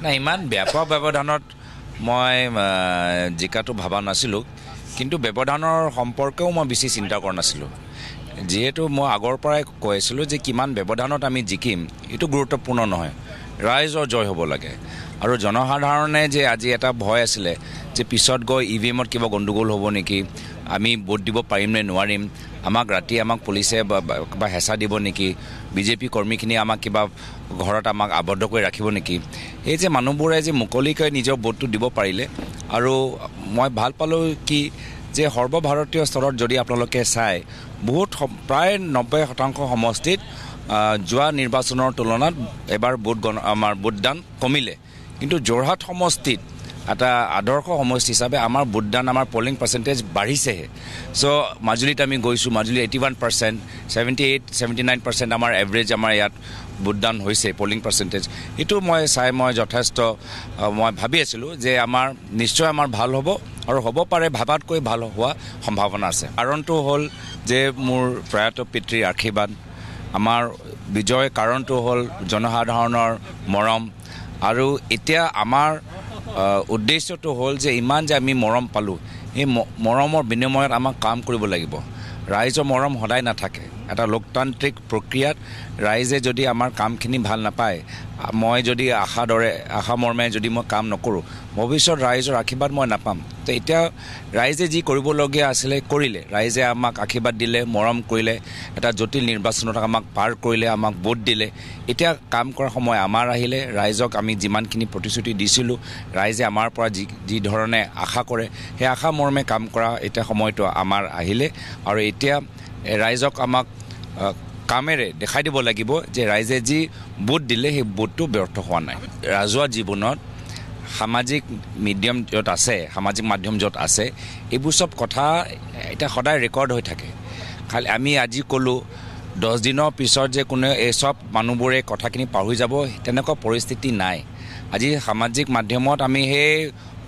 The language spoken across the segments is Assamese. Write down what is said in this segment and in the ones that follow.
না ইমান ব্যাপক ব্যৱধানত মই জিকাটো ভাবা নাছিলোঁ কিন্তু ব্যৱধানৰ সম্পৰ্কেও মই বেছি চিন্তা কৰা নাছিলোঁ যেহেতু মই আগৰ পৰাই কৈ আছিলোঁ যে কিমান ব্যৱধানত আমি জিকিম এইটো গুৰুত্বপূৰ্ণ নহয় ৰাইজৰ জয় হ'ব লাগে আৰু জনসাধাৰণে যে আজি এটা ভয় আছিলে যে পিছত গৈ ইভিএমত কিবা গণ্ডগোল হ'ব নেকি আমি ভোট দিব পাৰিম নে নোৱাৰিম আমাক ৰাতি আমাক পুলিচে বা হেঁচা দিব নেকি বিজেপি কৰ্মীখিনি আমাক কিবা ঘৰত আমাক আবদ্ধ কৰি ৰাখিব নেকি এই যে মানুহবোৰে যে মুকলিকৈ নিজৰ ভোটটো দিব পাৰিলে আৰু মই ভাল পালোঁ কি যে সৰ্বভাৰতীয় স্তৰত যদি আপোনালোকে চাই বহুত প্ৰায় 90% সমষ্টিত যোৱা নিৰ্বাচনৰ তুলনাত এবাৰ আমাৰ ভোটদান কমিলে কিন্তু যোৰহাট সমষ্টিত এটা আদৰ্শ সমষ্টি হিচাপে আমাৰ ভোটদান আমাৰ পলিং পাৰ্চেণ্টেজ বাঢ়িছেহে চ' মাজুলীত আমি গৈছোঁ মাজুলী 81% 78-79% আমাৰ এভাৰেজ আমাৰ ইয়াত ভোটদান হৈছে পলিং পাৰ্চেণ্টেজ এইটো মই যথেষ্ট মই ভাবি আছিলোঁ যে আমাৰ নিশ্চয় আমাৰ ভাল হ'ব আৰু হ'ব পাৰে ভাবাতকৈ ভাল হোৱা সম্ভাৱনা আছে কাৰণটো হ'ল যে মোৰ প্ৰয়াত পিতৃৰ আশীৰ্বাদ আমাৰ বিজয় কাৰণটো হ'ল জনসাধাৰণৰ মৰম আৰু এতিয়া আমাৰ উদ্দেশ্যটো হ'ল যে ইমান যে আমি মৰম পালোঁ এই মৰমৰ বিনিময়ত আমাক কাম কৰিব লাগিব ৰাইজৰ মৰম সদায় নাথাকে এটা লোকতান্ত্ৰিক প্ৰক্ৰিয়াত ৰাইজে যদি আমাৰ কামখিনি ভাল নাপায় মই যদি আশা মৰ্মে যদি মই কাম নকৰোঁ ভৱিষ্যত ৰাইজৰ আশীৰ্বাদ মই নাপাম তো এতিয়া ৰাইজে যি কৰিবলগীয়া আছিলে কৰিলে ৰাইজে আমাক আশীৰ্বাদ দিলে মৰম কৰিলে এটা জটিল নিৰ্বাচনত আমাক পাৰ কৰিলে আমাক ভোট দিলে এতিয়া কাম কৰাৰ সময় আমাৰ আহিলে ৰাইজক আমি যিমানখিনি প্ৰতিশ্ৰুতি দিছিলোঁ ৰাইজে আমাৰ পৰা যি ধৰণে আশা কৰে সেই আশা মৰ্মে কাম কৰা এতিয়া সময়টো আমাৰ আহিলে আৰু এতিয়া ৰাইজক আমাক কামেৰে দেখাই দিব লাগিব যে ৰাইজে যি ভোট দিলে সেই ভোটটো ব্যৰ্থ হোৱা নাই ৰাজহুৱা জীৱনত সামাজিক মাধ্যম য'ত আছে এইবোৰ চব কথা এতিয়া সদায় ৰেকৰ্ড হৈ থাকে খালি আমি আজি ক'লোঁ 10 দিনৰ পিছত যে কোনে এই চব মানুহবোৰে কথাখিনি পাহৰি যাব তেনেকুৱা পৰিস্থিতি নাই আজি সামাজিক মাধ্যমত আমি সেই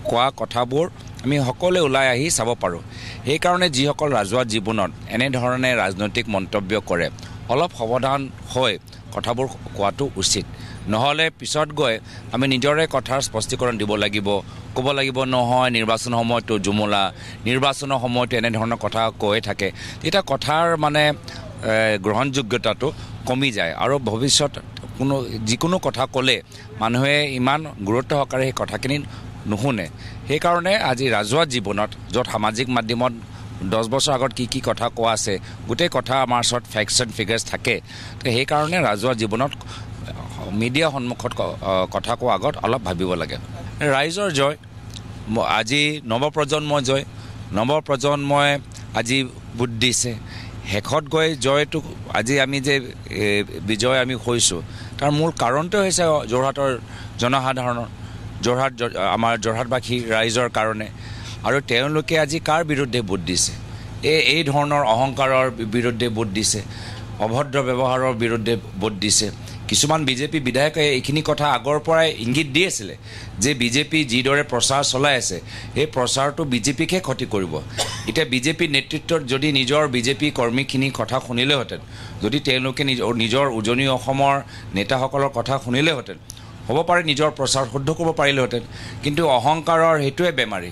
কোৱা কথাবোৰ আমি সকলোৱে ওলাই আহি চাব পাৰোঁ সেইকাৰণে যিসকল ৰাজহুৱা জীৱনত এনেধৰণে ৰাজনৈতিক মন্তব্য কৰে অলপ সাৱধান হৈ কথাবোৰ কোৱাটো উচিত নহ'লে পিছত গৈ আমি নিজৰে কথাৰ স্পষ্টীকৰণ দিব লাগিব ক'ব লাগিব নহয় নিৰ্বাচন সময়তো জুমলা নিৰ্বাচনৰ সময়তো এনেধৰণৰ কথা কৈ থাকে তেতিয়া কথাৰ গ্ৰহণযোগ্যতাটো কমি যায় আৰু ভৱিষ্যত যিকোনো কথা ক'লে মানুহে ইমান গুৰুত্ব সহকাৰে সেই কথাখিনি নুশুনে সেইকাৰণে আজি ৰাজহুৱা জীৱনত য'ত সামাজিক মাধ্যমত 10 বছৰ আগত কি কথা কোৱা আছে গোটেই কথা আমাৰ ওচৰত ফেক্টছ এণ্ড ফিগাৰ্ছ থাকে তো সেইকাৰণে ৰাজহুৱা জীৱনত মিডিয়া সন্মুখত কথা কোৱাৰ আগত অলপ ভাবিব লাগে ৰাইজৰ জয় আজি নৱপ্ৰজন্মই আজি ভোট দিছে শেষত গৈ জয়টো আজি আমি যে বিজয় আমি হৈছোঁ তাৰ মূল কাৰণটো হৈছে যোৰহাটৰ জনসাধাৰণৰ আমাৰ যোৰহাটবাসী ৰাইজৰ কাৰণে আৰু তেওঁলোকে আজি কাৰ বিৰুদ্ধে ভোট দিছে এই ধৰণৰ অহংকাৰৰ বিৰুদ্ধে ভোট দিছে অভদ্ৰ ব্যৱহাৰৰ বিৰুদ্ধে ভোট দিছে কিছুমান বিজেপি বিধায়কে এইখিনি কথা আগৰ পৰাই ইংগিত দি আছিলে যে বিজেপি যিদৰে প্ৰচাৰ চলাই আছে এই প্ৰচাৰটো বিজেপিকহে ক্ষতি কৰিব এতিয়া বিজেপি নেতৃত্বত যদি নিজৰ বিজেপি কৰ্মীখিনি কথা শুনিলেহেঁতেন যদি তেওঁলোকে নিজৰ উজনি অসমৰ নেতাসকলৰ কথা শুনিলেহেঁতেন হ'ব পাৰে নিজৰ প্ৰচাৰ শুদ্ধ কৰিব পাৰিলেহেঁতেন কিন্তু অহংকাৰৰ সেইটোৱে বেমাৰী